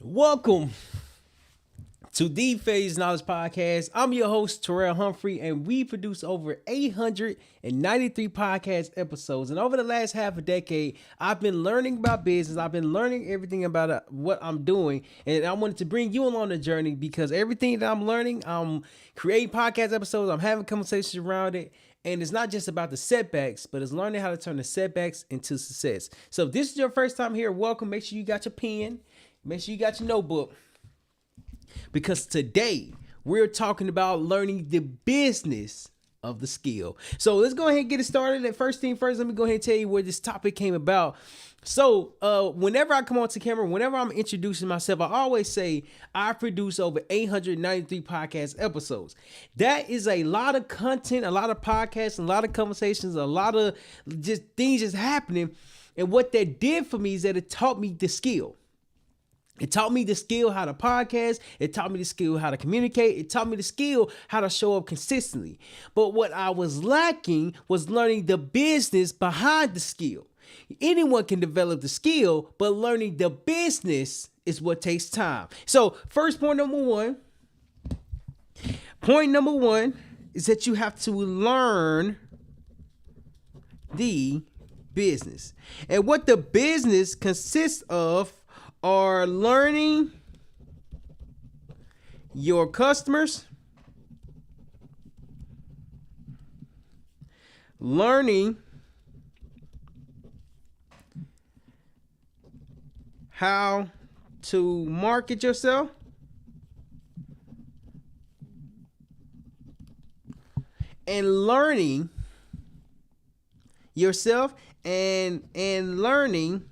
Welcome to the Phase Knowledge Podcast. I'm your host, Terrell Humphrey, and we produce over 893 podcast episodes. And over the last half a decade, I've been learning about business. I've been learning everything about what I'm doing. And I wanted to bring you along the journey because everything that I'm learning, I'm creating podcast episodes, I'm having conversations around it. And it's not just about the setbacks, but it's learning how to turn the setbacks into success. So if this is your first time here, welcome. Make sure you got your pen. Make sure you got your notebook. Because today we're talking about learning the business of the skill. So let's go ahead and get it started. And first thing first, let me go ahead and tell you where this topic came about. So whenever I come onto camera, whenever I'm introducing myself, I always say I produce over 893 podcast episodes. That is a lot of content, a lot of podcasts, a lot of conversations, a lot of just things just happening. And what that did for me is that it taught me the skill. It taught me the skill how to podcast. It taught me the skill how to communicate. It taught me the skill how to show up consistently. But what I was lacking was learning the business behind the skill. Anyone can develop the skill, but learning the business is what takes time. So first point number one is that you have to learn the business. And what the business consists of are learning your customers, learning how to market yourself, and learning yourself and learning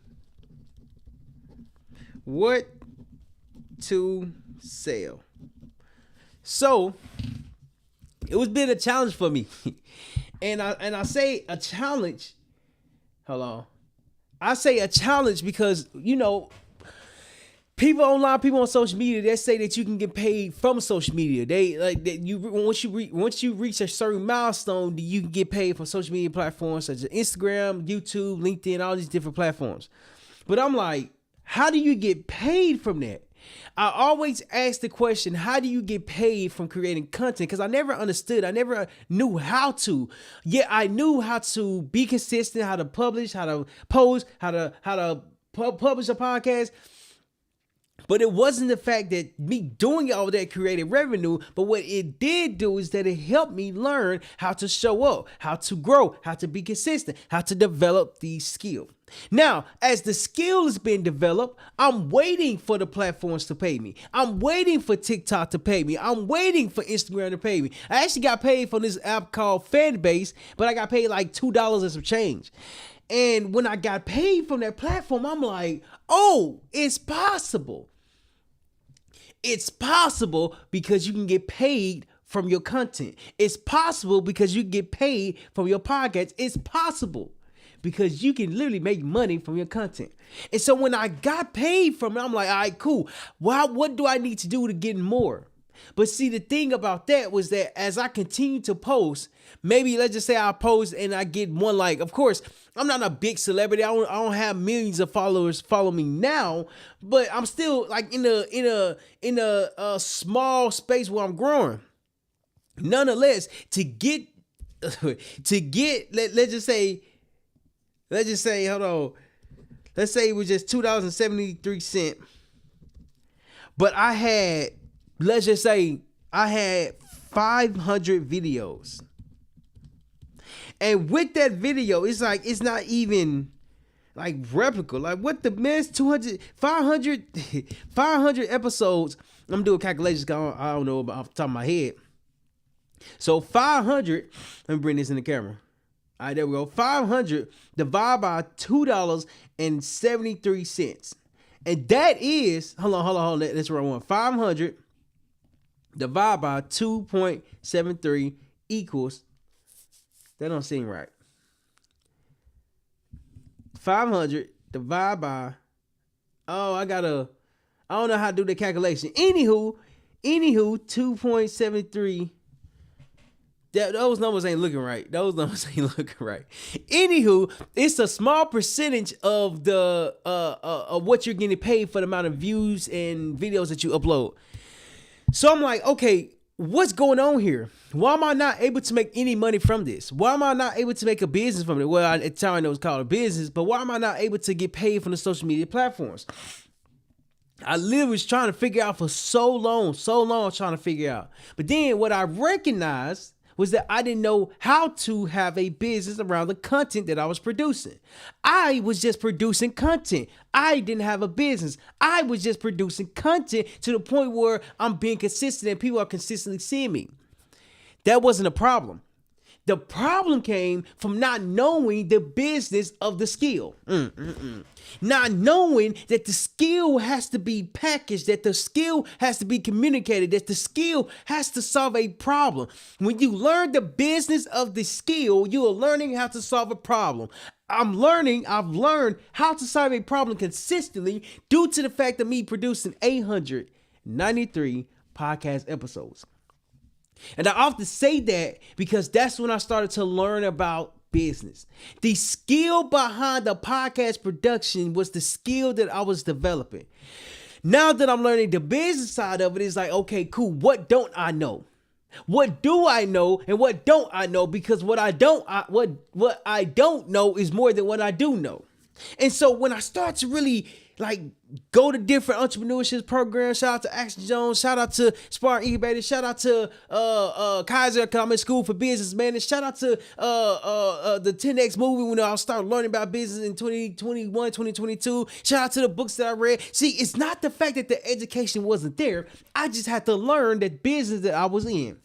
what to sell. So it was been a challenge for me. and I say a challenge. Hold on. I say a challenge because, people online, people on social media, they say that you can get paid from social media. They like that you once you reach a certain milestone, you can get paid from social media platforms such as Instagram, YouTube, LinkedIn, all these different platforms. But I'm like, how do you get paid from that? I always ask the question, how do you get paid from creating content? Because I never understood. I never knew how to. Yeah, I knew how to be consistent, how to publish, how to post, how to publish a podcast. But it wasn't the fact that me doing all that created revenue, but what it did do is that it helped me learn how to show up, how to grow, how to be consistent, how to develop these skills. Now, as the skill is being developed, I'm waiting for the platforms to pay me. I'm waiting for TikTok to pay me. I'm waiting for Instagram to pay me. I actually got paid from this app called Fanbase, but I got paid like $2 and some change. And when I got paid from that platform, I'm like, oh, it's possible. It's possible because you can get paid from your content. It's possible because you can get paid from your podcast. It's possible because you can literally make money from your content. And so when I got paid from it, I'm like, all right, cool. What do I need to do to get more? But see, the thing about that was that as I continue to post, maybe let's just say I post and I get one like. Of course, I'm not a big celebrity. I don't have millions of followers follow me now, but I'm still like in a small space where I'm growing. Nonetheless, to get let's just say hold on. Let's say it was just $2.73, but I had. Let's just say I had 500 videos. And with that video, it's like, it's not even like replica. Like what the man, 500 episodes. I'm doing calculations. I don't know about off the top of my head. So 500, let me bring this in the camera. All right, there we go. 500 divided by $2.73. And that is, hold on. That's where I want. 500 divided by 2.73 equals, that don't seem right. 500 divided by, I don't know how to do the calculation. Anywho, 2.73 those numbers ain't looking right. Those numbers ain't looking right. Anywho, it's a small percentage of the of what you're getting paid for the amount of views and videos that you upload. So I'm like, okay, what's going on here? Why am I not able to make any money from this? Why am I not able to make a business from it? Well, at the time I know it's called a business, but why am I not able to get paid from the social media platforms? I literally was trying to figure out for so long trying to figure out. But then what I recognized was that I didn't know how to have a business around the content that I was producing. I was just producing content. I didn't have a business. I was just producing content to the point where I'm being consistent and people are consistently seeing me. That wasn't a problem. The problem came from not knowing the business of the skill. Not knowing that the skill has to be packaged, that the skill has to be communicated, that the skill has to solve a problem. When you learn the business of the skill, you are learning how to solve a problem. I've learned how to solve a problem consistently due to the fact of me producing 893 podcast episodes. And I often say that because that's when I started to learn about business. The skill behind the podcast production was the skill that I was developing. Now that I'm learning the business side of it, it's like, okay, cool. What don't I know? What do I know and what don't I know? Because what I don't know is more than what I do know. And so when I start to really go to different entrepreneurship programs, shout out to Action Jones, shout out to Spark Incubator, shout out to Kaiser, because I'm in school for business, man, and shout out to the 10X movie when I started learning about business in 2021, 2022. Shout out to the books that I read. See, it's not the fact that the education wasn't there. I just had to learn that business that I was in.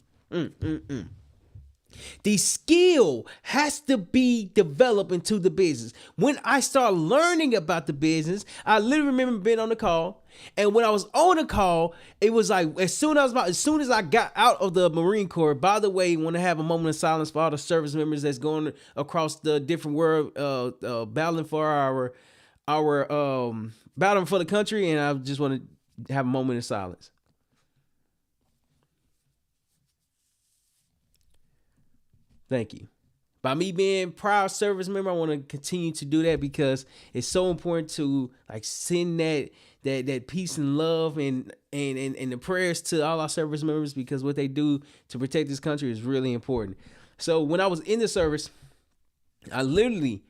The skill has to be developed into the business. When I start learning about the business, I literally remember being on the call. And when I was on the call, it was like as soon as I got out of the Marine Corps. By the way, want to have a moment of silence for all the service members that's going across the different world, battling for our battling for the country. And I just want to have a moment of silence. Thank you. By me being proud service member, I want to continue to do that because it's so important to send that peace and love and the prayers to all our service members, because what they do to protect this country is really important. So when I was in the service, I literally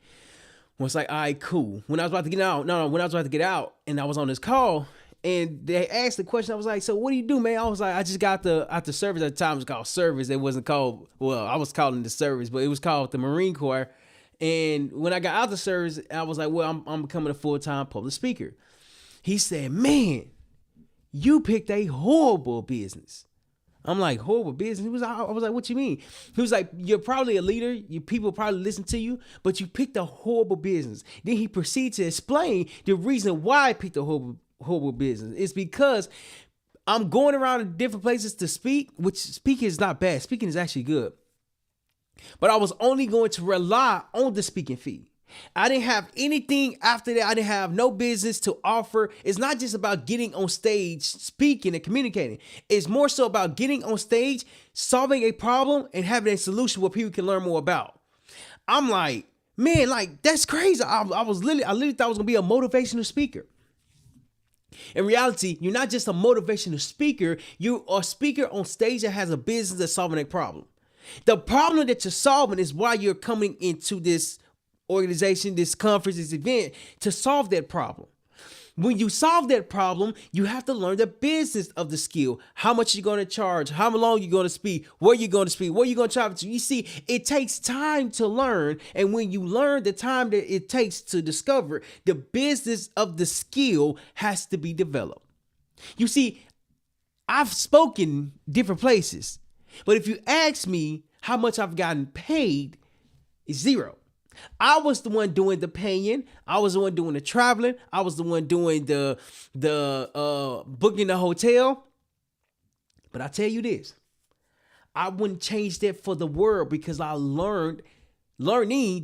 was like, all right, cool. When I was about to get out, and I was on this call, and they asked the question. I was like, so what do you do, man? I was like, I just got out the service. At the time it was called service. It wasn't called, I was calling the service, but it was called the Marine Corps. And when I got out the service, I was like, well, I'm becoming a full-time public speaker. He said, man, you picked a horrible business. I'm like, horrible business? I was like, what you mean? He was like, you're probably a leader. People probably listen to you, but you picked a horrible business. Then he proceeded to explain the reason why I picked a horrible business. It's because I'm going around to different places to speak, which speaking is not bad. Speaking is actually good. But I was only going to rely on the speaking fee. I didn't have anything after that. I didn't have no business to offer. It's not just about getting on stage, speaking and communicating. It's more so about getting on stage, solving a problem, and having a solution where people can learn more about. I'm like, man, that's crazy. I literally thought I was gonna be a motivational speaker. In reality, you're not just a motivational speaker. You are a speaker on stage that has a business that's solving a problem. The problem that you're solving is why you're coming into this organization, this conference, this event, to solve that problem. When you solve that problem, you have to learn the business of the skill. How much you're going to charge, how long you're going to speak, where you're going to speak, where you're going to travel to. You see, it takes time to learn. And when you learn the time that it takes to discover, the business of the skill has to be developed. You see, I've spoken different places, but if you ask me how much I've gotten paid, it's zero. I was the one doing the paying. I was the one doing the traveling. I was the one doing the booking the hotel. But I tell you this, I wouldn't change that for the world, because I learning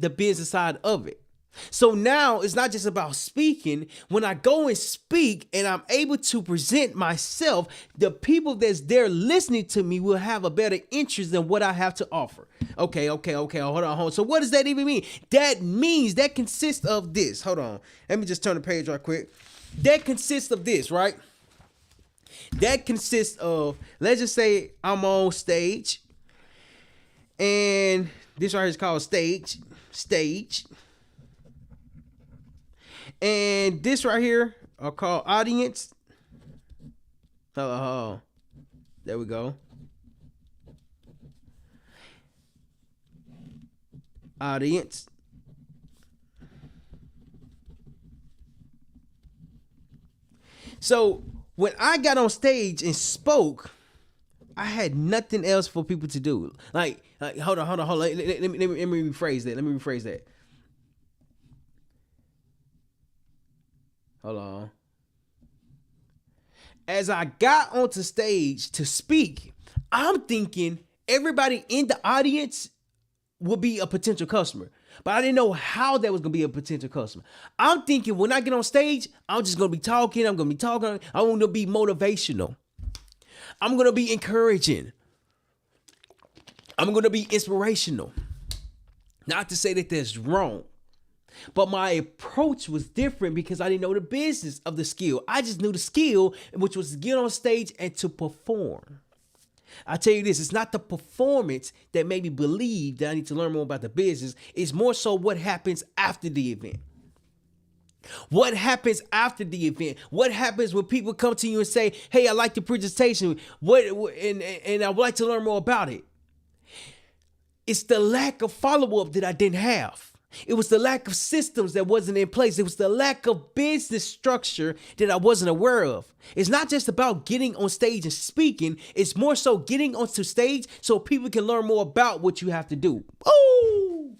the business side of it. So now it's not just about speaking. When I go and speak and I'm able to present myself, the people that's there listening to me will have a better interest than what I have to offer. Okay. Hold on. So what does that even mean? That means that consists of this. Hold on. Let me just turn the page right quick. That consists of this, right? That consists of, let's just say I'm on stage, and this right here is called stage. And this right here are called audience. Oh, there we go. Audience. So when I got on stage and spoke, I had nothing else for people to do. Like hold on. Let me rephrase that. Hold on. As I got onto stage to speak, I'm thinking everybody in the audience would be a potential customer. But I didn't know how that was going to be a potential customer. I'm thinking when I get on stage, I'm just going to be talking. I want to be motivational. I'm going to be encouraging. I'm going to be inspirational. Not to say that that's wrong. But my approach was different because I didn't know the business of the skill. I just knew the skill, which was to get on stage and to perform. I tell you this, it's not the performance that made me believe that I need to learn more about the business. It's more so what happens after the event. What happens after the event? What happens when people come to you and say, hey, I like the presentation, and I would like to learn more about it? It's the lack of follow-up that I didn't have. It was the lack of systems that wasn't in place. It was the lack of business structure that I wasn't aware of. It's not just about getting on stage and speaking. It's more so getting onto stage so people can learn more about what you have to do. Oh,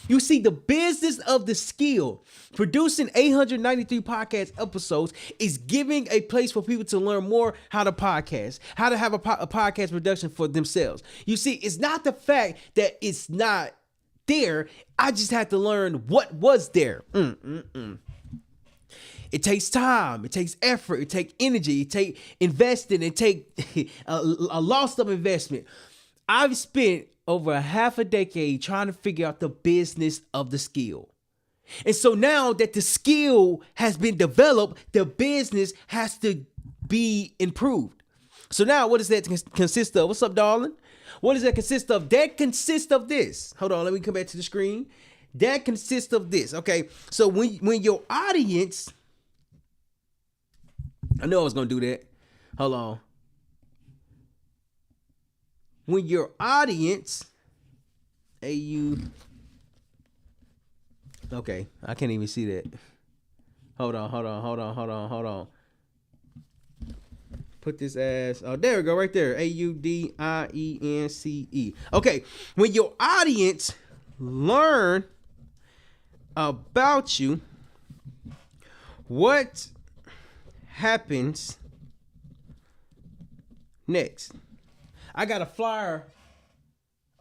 you see, the business of the skill, producing 893 podcast episodes, is giving a place for people to learn more how to podcast, how to have a podcast production for themselves. You see, it's not the fact that it's not there. I just had to learn what was there. It takes time. It takes effort. It takes energy. It takes investing. It takes a loss of investment. I've spent over a half a decade trying to figure out the business of the skill. And so now that the skill has been developed, the business has to be improved. So now what does that consist of? What's up, darling? What does that consist of? That consists of this. Hold on, let me come back to the screen. That consists of this. Okay, so when your audience, I know I was gonna do that. Hold on. When your audience, okay, I can't even see that. Hold on. Put this as, oh, there we go, right there. AUDIENCE. Okay, when your audience learn about you, what happens next? I got a flyer.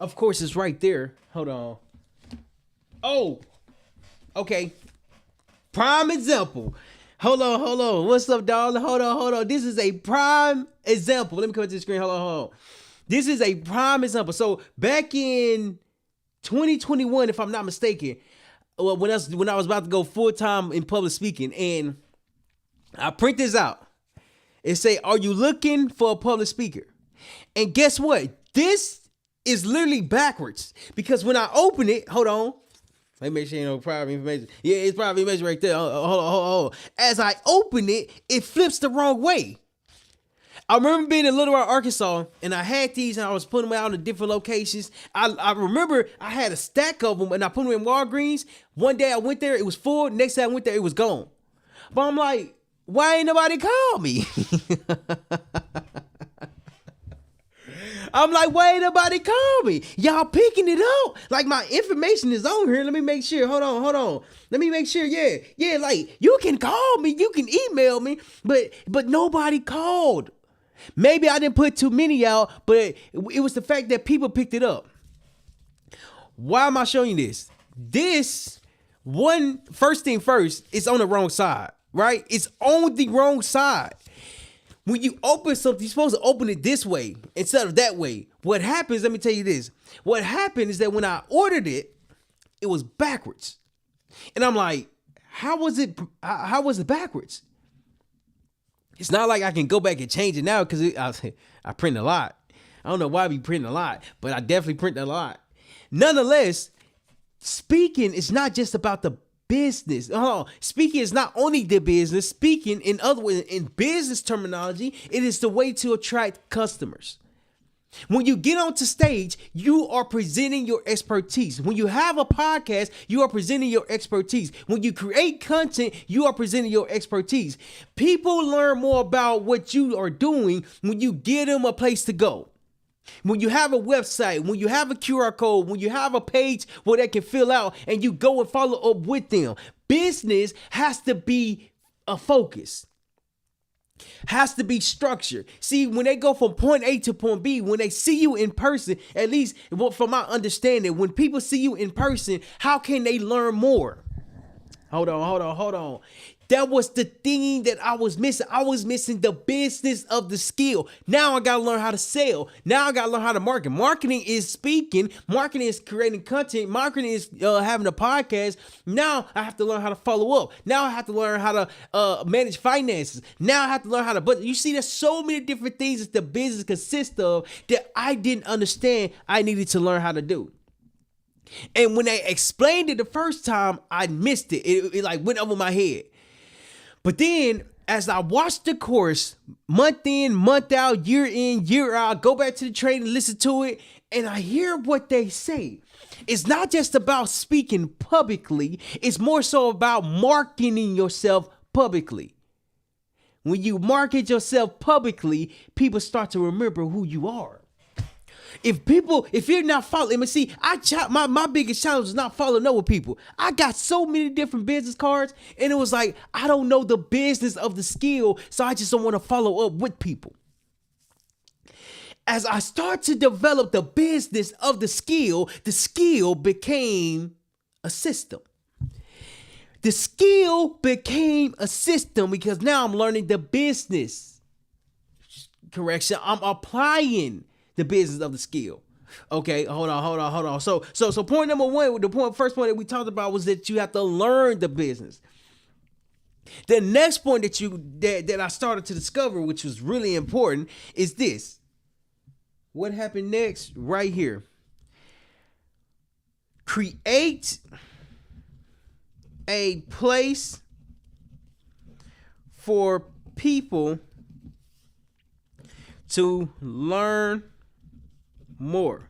Of course, it's right there. Hold on. Oh, okay. Prime example. Hold on. What's up, darling? Hold on. This is a prime example. Let me come to the screen. Hold on. This is a prime example. So back in 2021, if I'm not mistaken, when I was about to go full time in public speaking, and I print this out. It say, "Are you looking for a public speaker?" And guess what? This is literally backwards, because when I open it, hold on. Let me make sure you know private information. Yeah, it's private information right there. Hold on. As I open it, it flips the wrong way. I remember being in Little Rock, Arkansas, and I had these, and I was putting them out in different locations. I remember I had a stack of them, and I put them in Walgreens. One day I went there, it was full. Next time I went there, it was gone. But I'm like, why ain't nobody call me? I'm like, why ain't nobody call me? Y'all picking it up. Like, my information is on here. Let me make sure. Hold on. Let me make sure. Yeah. Like, you can call me. You can email me. But nobody called. Maybe I didn't put too many out, but it was the fact that people picked it up. Why am I showing you this? This First thing first, it's on the wrong side, right? It's on the wrong side. When you open something, you're supposed to open it this way instead of that way. What happens, let me tell you this. What happened is that when I ordered it, it was backwards. And I'm like, how was it backwards? It's not like I can go back and change it now because I print a lot. I don't know why I be printing a lot, but I definitely print a lot. Nonetheless, speaking is not just about the business. Speaking is not only the business. Speaking, in other words, in business terminology, it is the way to attract customers. When you get onto stage, you are presenting your expertise. When you have a podcast, you are presenting your expertise. When you create content, you are presenting your expertise. People learn more about what you are doing when you give them a place to go. When you have a website, when you have a QR code, when you have a page where they can fill out and you go and follow up with them. Business has to be a focus. Has to be structured. See, when they go from point A to point B, when they see you in person, at least from my understanding, when people see you in person, how can they learn more? Hold on. That was the thing that I was missing. I was missing the business of the skill. Now I got to learn how to sell. Now I got to learn how to market. Marketing is speaking. Marketing is creating content. Marketing is having a podcast. Now I have to learn how to follow up. Now I have to learn how to manage finances. Now I have to learn how to budget. You see, there's so many different things that the business consists of that I didn't understand I needed to learn how to do. And when they explained it the first time, I missed it. It like went over my head. But then as I watched the course, month in, month out, year in, year out, go back to the training, listen to it, and I hear what they say. It's not just about speaking publicly. It's more so about marketing yourself publicly. When you market yourself publicly, people start to remember who you are. If you're not following, my biggest challenge is not following up with people. I got so many different business cards, and it was like, I don't know the business of the skill, so I just don't want to follow up with people. As I start to develop the business of the skill became a system. The skill became a system because now I'm learning the business. Correction, I'm applying the business of the skill. Okay, hold on. So point number one, first point that we talked about was that you have to learn the business. The next point that I started to discover, which was really important, is this. What happened next? Right here. Create a place for people to learn more.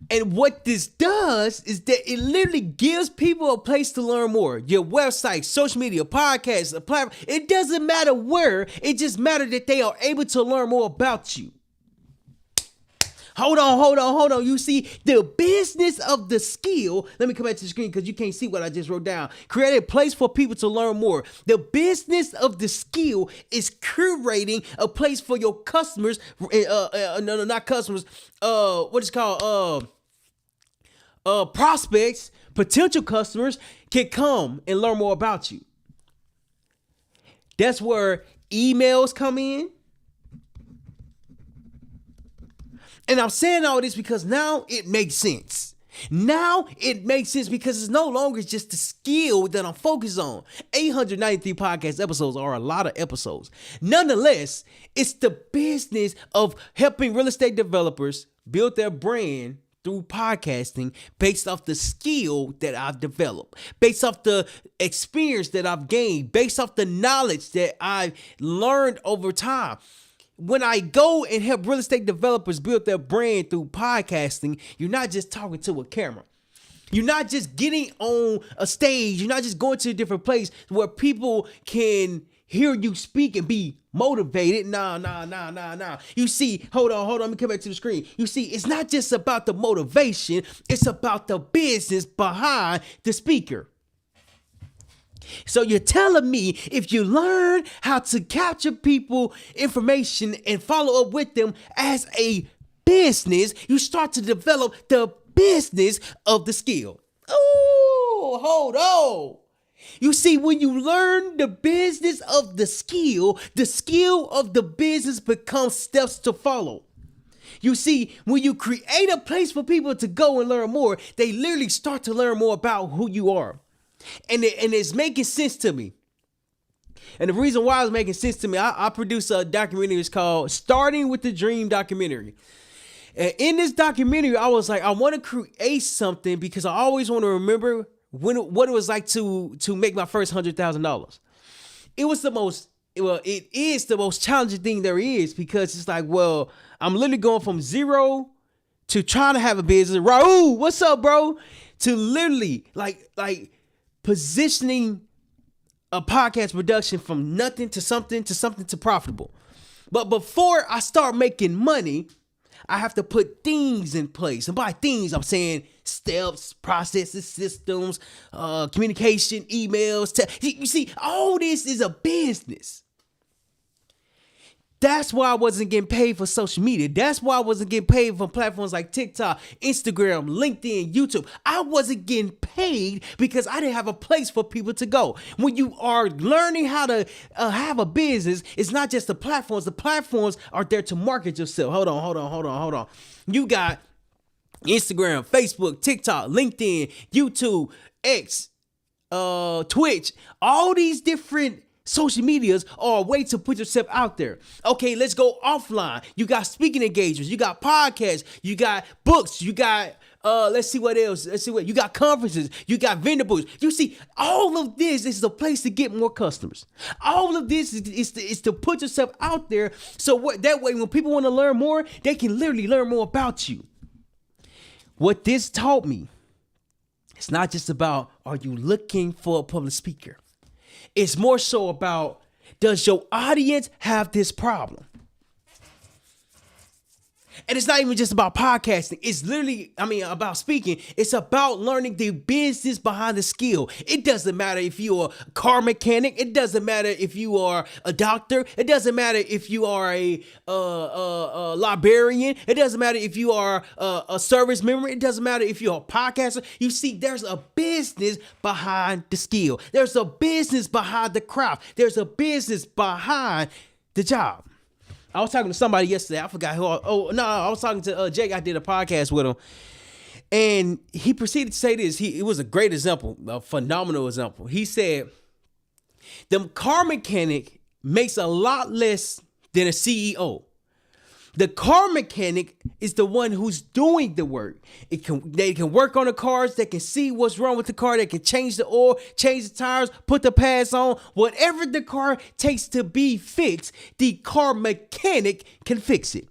And what this does is that it literally gives people a place to learn more. Your website, social media, podcasts, a platform. It doesn't matter where. It just matters that they are able to learn more about you. Hold on. You see, the business of the skill. Let me come back to the screen because you can't see what I just wrote down. Create a place for people to learn more. The business of the skill is curating a place for your customers. Not customers. What is called? Prospects, potential customers can come and learn more about you. That's where emails come in. And I'm saying all this because now it makes sense. Now it makes sense because it's no longer just the skill that I'm focused on. 893 podcast episodes are a lot of episodes. Nonetheless, it's the business of helping real estate developers build their brand through podcasting based off the skill that I've developed, based off the experience that I've gained, based off the knowledge that I've learned over time. When I go and help real estate developers build their brand through podcasting, you're not just talking to a camera. You're not just getting on a stage. You're not just going to a different place where people can hear you speak and be motivated. Nah. You see, hold on. Let me come back to the screen. You see, it's not just about the motivation. It's about the business behind the speaker. So you're telling me if you learn how to capture people information and follow up with them as a business, you start to develop the business of the skill. Ooh. hold on. You see, when you learn the business of the skill of the business becomes steps to follow. You see, when you create a place for people to go and learn more, they literally start to learn more about who you are. And it's making sense to me. And the reason why it's making sense to me, I produce a documentary. It's called Starting with the Dream documentary. And in this documentary, I was like, I want to create something because I always want to remember what it was like to make my first $100,000. It is the most challenging thing there is, because it's like, well, I'm literally going from zero to trying to have a business. Raul, what's up, bro? To literally like positioning a podcast production from nothing to something to profitable. But before I start making money, I have to put things in place. And by things, I'm saying steps, processes, systems, communication, emails. You see, all this is a business. That's why I wasn't getting paid for social media. That's why I wasn't getting paid from platforms like TikTok, Instagram, LinkedIn, YouTube. I wasn't getting paid because I didn't have a place for people to go. When you are learning how to have a business, it's not just the platforms. The platforms are there to market yourself. Hold on. You got Instagram, Facebook, TikTok, LinkedIn, YouTube, X, Twitch, all these different social medias are a way to put yourself out there. Okay, let's go offline. You got speaking engagements, you got podcasts, you got books, you got let's see what else. You got conferences, you got vendor booths. You see, all of this is a place to get more customers. All of this is to put yourself out there, so that way when people want to learn more, they can literally learn more about you. What this taught me, it's not just about, are you looking for a public speaker? It's more so about, does your audience have this problem? And it's not even just about podcasting. It's literally, about speaking. It's about learning the business behind the skill. It doesn't matter if you're a car mechanic. It doesn't matter if you are a doctor. It doesn't matter if you are a librarian. It doesn't matter if you are a service member. It doesn't matter if you're a podcaster. You see, there's a business behind the skill. There's a business behind the craft. There's a business behind the job. I was talking to somebody yesterday. I forgot who. I was talking to Jake. I did a podcast with him, and he proceeded to say this. It was a great example, a phenomenal example. He said, the car mechanic makes a lot less than a CEO. The car mechanic is the one who's doing the work. They can work on the cars. They can see what's wrong with the car. They can change the oil, change the tires, put the pads on. Whatever the car takes to be fixed, the car mechanic can fix it.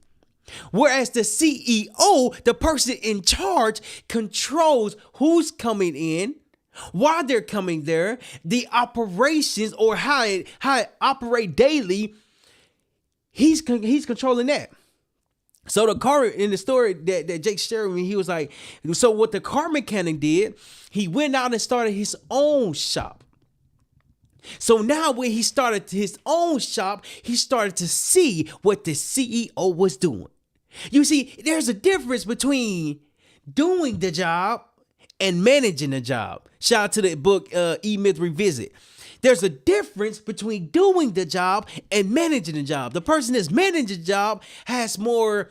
Whereas the CEO, the person in charge, controls who's coming in, why they're coming there, the operations, or how it operate daily. He's controlling that. So the car, in the story that Jake shared with me, he was like, so what the car mechanic did, he went out and started his own shop. So now when he started his own shop, he started to see what the CEO was doing. You see, there's a difference between doing the job and managing the job. Shout out to the book, E-Myth Revisit. There's a difference between doing the job and managing the job. The person that's managing the job has more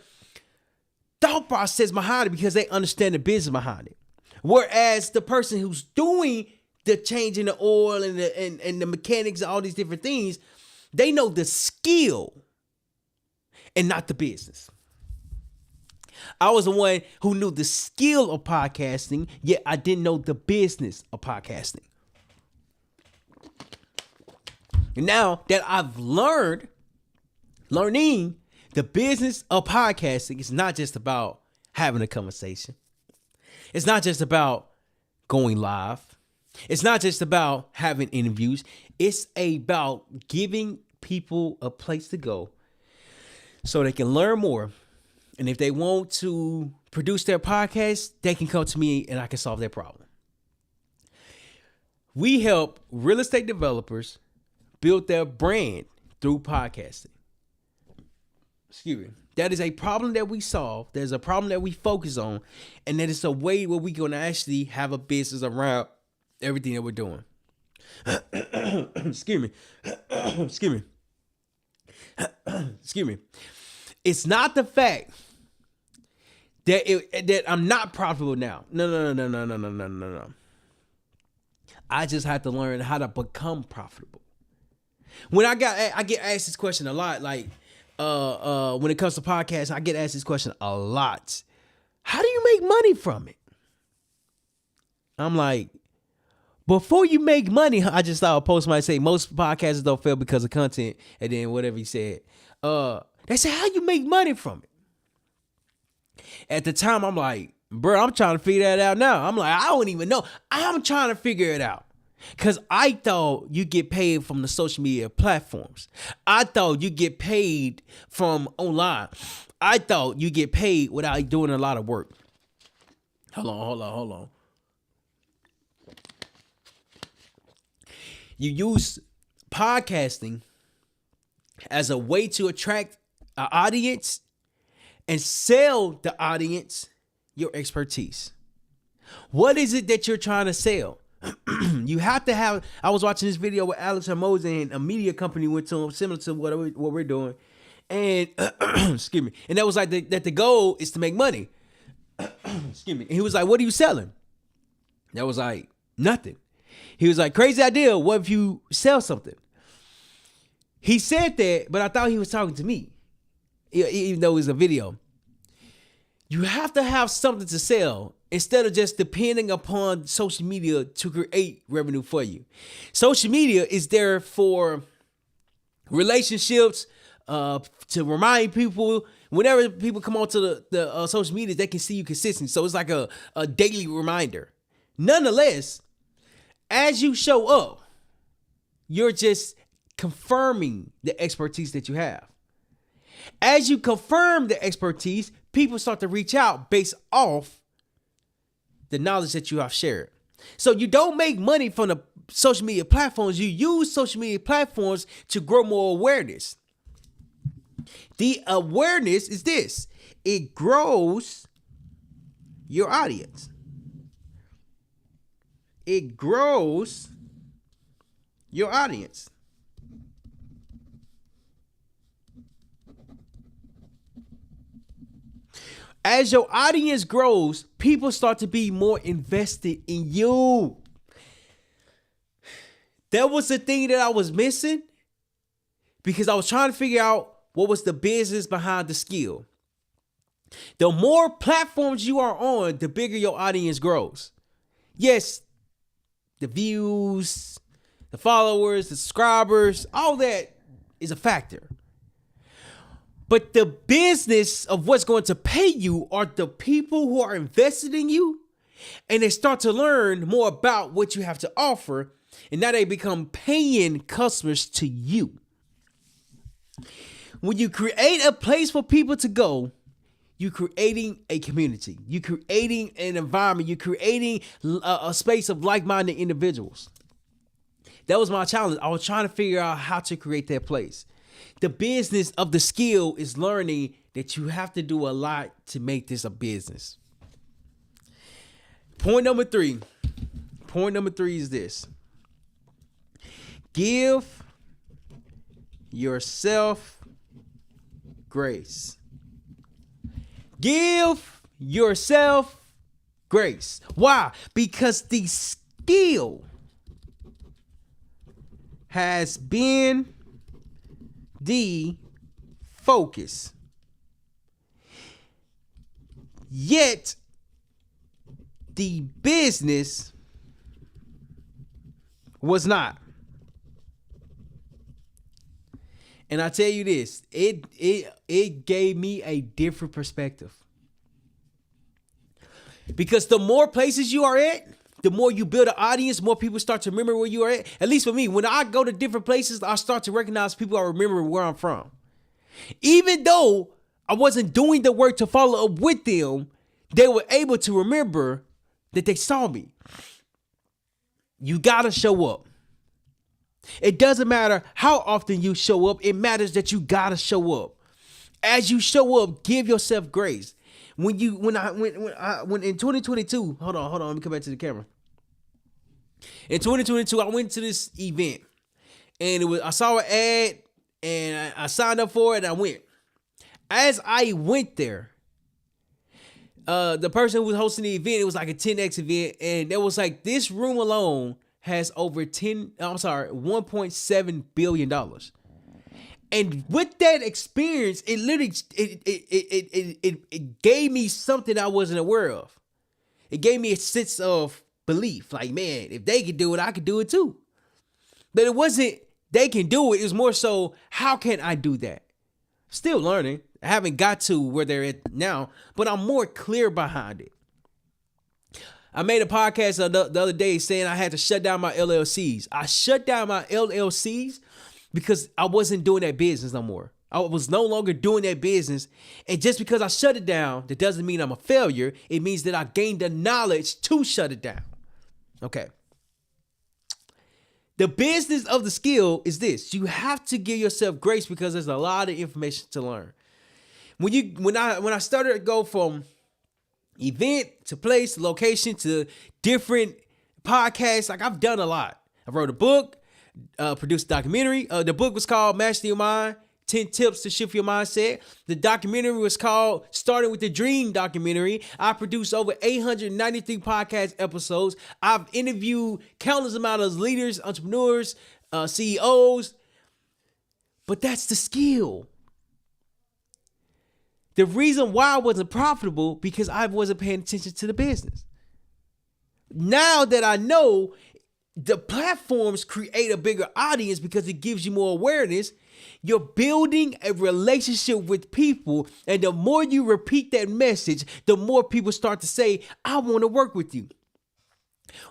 thought process behind it because they understand the business behind it. Whereas the person who's doing the changing the oil and the mechanics and all these different things, they know the skill and not the business. I was the one who knew the skill of podcasting, yet I didn't know the business of podcasting. And now that I've learning the business of podcasting is not just about having a conversation. It's not just about going live. It's not just about having interviews. It's about giving people a place to go so they can learn more. And if they want to produce their podcast, they can come to me and I can solve their problem. We help real estate developers build their brand through podcasting. Excuse me. That is a problem that we solve. There's a problem that we focus on. And that is a way where we're going to actually have a business around everything that we're doing. Excuse me. Excuse me. Excuse me. It's not the fact that I'm not profitable now. No. I just have to learn how to become profitable. When I get asked this question a lot, like when it comes to podcasts, I get asked this question a lot. How do you make money from it? I'm like, before you make money, I just saw a post somebody say most podcasters don't fail because of content, and then whatever he said. They say, how you make money from it? At the time, I'm like, bro, I'm trying to figure that out now. I'm like, I don't even know. I'm trying to figure it out. Because I thought you get paid from the social media platforms. I thought you get paid from online. I thought you get paid without doing a lot of work. Hold on. You use podcasting as a way to attract an audience and sell the audience your expertise. What is it that you're trying to sell? You have to have. I was watching this video with Alex Hermosa, and a media company went to him similar to what we're doing, and excuse me. And that was like that the goal is to make money. Excuse me. And he was like, "What are you selling?" That was like nothing. He was like, "Crazy idea. What if you sell something?" He said that, but I thought he was talking to me, even though it was a video. You have to have something to sell instead of just depending upon social media to create revenue for you. Social media is there for relationships, to remind people. Whenever people come onto the social media, they can see you consistently. So it's like a daily reminder. Nonetheless, as you show up, you're just confirming the expertise that you have. As you confirm the expertise, people start to reach out based off the knowledge that you have shared. So you don't make money from the social media platforms. You use social media platforms to grow more awareness. The awareness is this. It grows your audience. It grows your audience. As your audience grows, people start to be more invested in you. That was the thing that I was missing because I was trying to figure out what was the business behind the skill. The more platforms you are on, the bigger your audience grows. Yes, the views, the followers, the subscribers, all that is a factor. But the business of what's going to pay you are the people who are invested in you, and they start to learn more about what you have to offer, and now they become paying customers to you. When you create a place for people to go, you're creating a community. You're creating an environment. You're creating a space of like-minded individuals. That was my challenge. I was trying to figure out how to create that place. The business of the skill is learning that you have to do a lot to make this a business. Point number three is this. Give yourself grace. Give yourself grace. Why? Because the skill has been the focus. Yet the business was not. And I tell you this, it gave me a different perspective. Because the more places you are at, the more you build an audience, more people start to remember where you are at. At least for me, when I go to different places, I start to recognize people I remember where I'm from. Even though I wasn't doing the work to follow up with them, they were able to remember that they saw me. You gotta show up. It doesn't matter how often you show up. It matters that you gotta show up. As you show up, give yourself grace. When in 2022, hold on, let me come back to the camera. In 2022, I went to this event, and I saw an ad, and I signed up for it, and I went. As I went there, the person who was hosting the event, it was like a 10x event, and it was like this room alone has over 1.7 billion dollars. And with that experience, it literally it gave me something I wasn't aware of. It gave me a sense of belief. Like, man, if they could do it, I could do it too. But it wasn't they can do it. It was more so, how can I do that? Still learning. I haven't got to where they're at now, but I'm more clear behind it. I made a podcast the other day saying I had to shut down my LLCs. I shut down my LLCs because I wasn't doing that business no more. I was no longer doing that business. And just because I shut it down, that doesn't mean I'm a failure. It means that I gained the knowledge to shut it down. Okay. The business of the skill is this. You have to give yourself grace because there's a lot of information to learn. When I started to go from event to place, to location, to different podcasts, like I've done a lot. I wrote a book, produced a documentary. The book was called Master Your Mind, 10 Tips to Shift Your Mindset. The documentary was called Starting with the Dream documentary. I produced over 893 podcast episodes. I've interviewed countless amount of leaders, entrepreneurs, CEOs. But that's the skill. The reason why I wasn't profitable because I wasn't paying attention to the business. Now that I know, the platforms create a bigger audience because it gives you more awareness. You're building a relationship with people, and the more you repeat that message, the more people start to say, I want to work with you.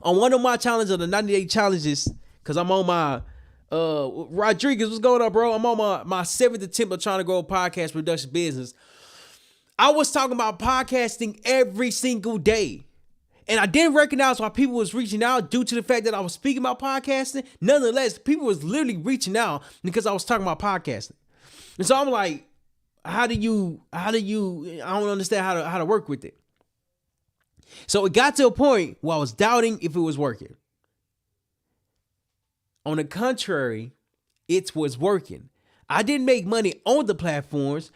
On one of my challenges, of the 90-day challenges, because I'm on my Rodriguez, what's going on, bro? I'm on my 7th attempt of trying to grow a podcast production business. I was talking about podcasting every single day. And I didn't recognize why people was reaching out due to the fact that I was speaking about podcasting. Nonetheless, people was literally reaching out because I was talking about podcasting. And so I'm like, how do you, I don't understand how to work with it. So it got to a point where I was doubting if it was working. On the contrary, it was working. I didn't make money on the platforms.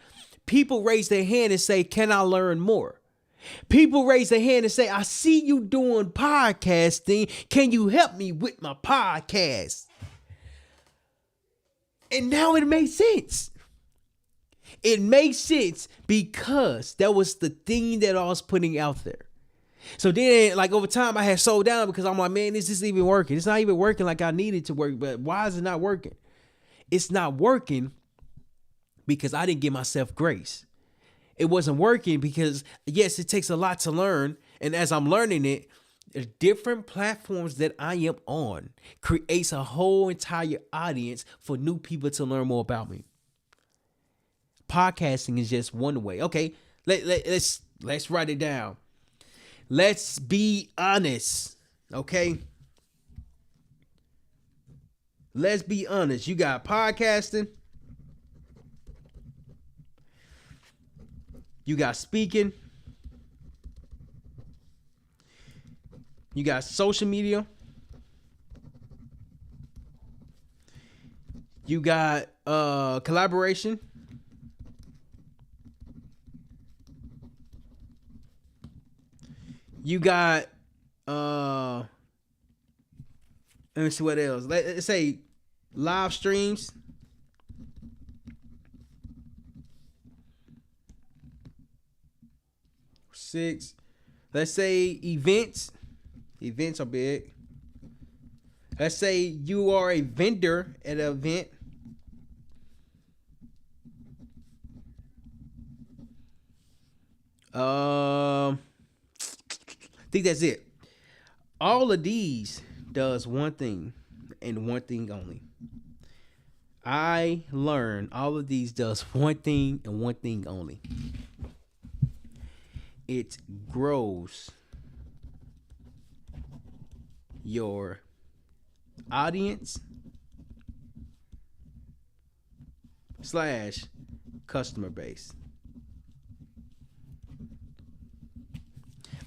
People raise their hand and say, can I learn more? People raise their hand and say, I see you doing podcasting. Can you help me with my podcast? And now it makes sense. It makes sense because that was the thing that I was putting out there. So then, like, over time, I had slowed down because I'm like, man, is this even working? It's not even working like I need it to work, but why is it not working? It's not working because I didn't give myself grace. It wasn't working because, yes, it takes a lot to learn. And as I'm learning it, the different platforms that I am on creates a whole entire audience for new people to learn more about me. Podcasting is just one way. Okay, let's write it down. Let's be honest, okay? Let's be honest. You got podcasting. You got speaking. You got social media. You got collaboration. You got let me see what else. Let's say live streams. Six. Let's say events. Events are big. Let's say you are a vendor at an event. I think that's it. All of these does one thing and one thing only. I learned all of these does one thing and one thing only. It grows your audience / customer base.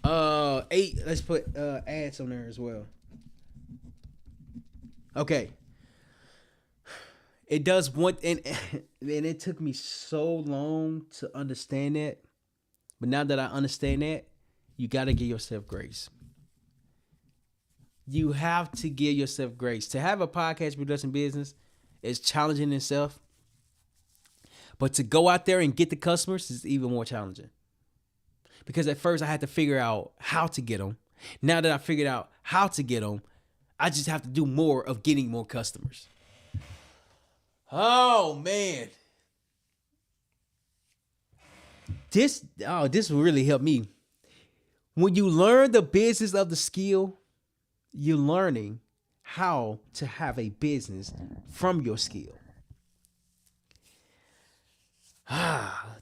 8. Let's put ads on there as well. Okay. It does one, and it took me so long to understand that. But now that I understand that, you got to give yourself grace. You have to give yourself grace. To have a podcast production business is challenging in itself. But to go out there and get the customers is even more challenging. Because at first I had to figure out how to get them. Now that I figured out how to get them, I just have to do more of getting more customers. Oh, man. This will really help me. When you learn the business of the skill, you're learning how to have a business from your skill.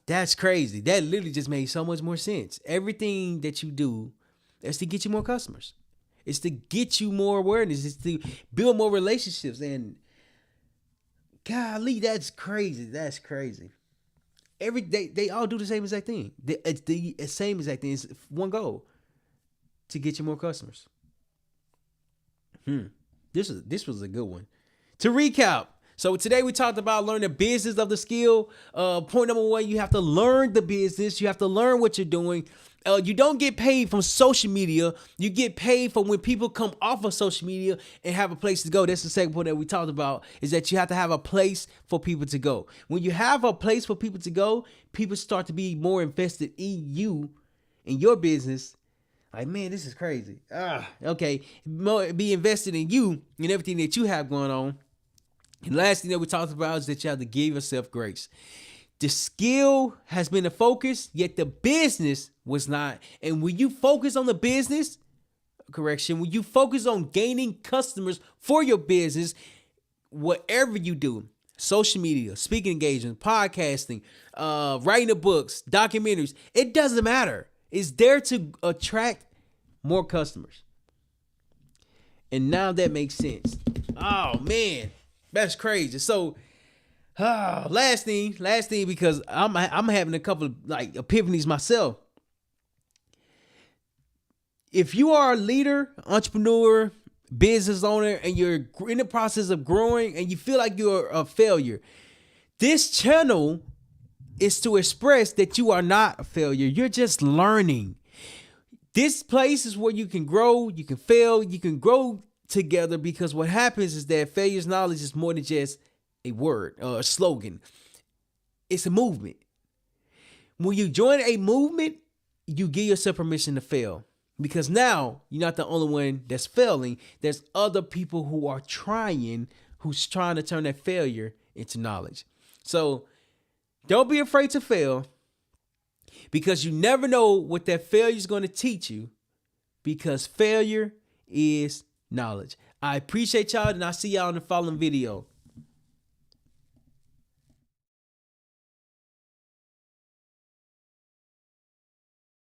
That's crazy. That literally just made so much more sense. Everything that you do is to get you more customers. It's to get you more awareness. It's to build more relationships. And golly, that's crazy. That's crazy. They all do the same exact thing. It's the same exact thing. It's one goal: to get you more customers. This was a good one. To recap, so today we talked about learning the business of the skill. Point number one, you have to learn the business. You have to learn what you're doing. You don't get paid from social media. You get paid for when people come off of social media and have a place to go. That's the second point that we talked about, is that you have to have a place for people to go. When you have a place for people to go, people start to be more invested in you, in your business. Like, man, this is crazy. Okay. Be invested in you and everything that you have going on. And last thing that we talked about is that you have to give yourself grace. The skill has been the focus, yet the business was not. And when you focus on the business, when you focus on gaining customers for your business, whatever you do, social media, speaking engagements, podcasting, writing the books, documentaries, it doesn't matter. It's there to attract more customers. And now that makes sense. Oh, man. That's crazy. So, last thing, because I'm having a couple of like epiphanies myself. If you are a leader, entrepreneur, business owner, and you're in the process of growing and you feel like you're a failure, this channel is to express that you are not a failure. You're just learning. This place is where you can grow, you can fail, you can grow together, because what happens is that failure's knowledge is more than just a word or a slogan. It's a movement. When you join a movement, you give yourself permission to fail, because now you're not the only one that's failing. There's other people who are who's trying to turn that failure into knowledge. So don't be afraid to fail, because you never know what that failure is going to teach you, because failure is knowledge. I appreciate y'all, and I'll see y'all in the following video.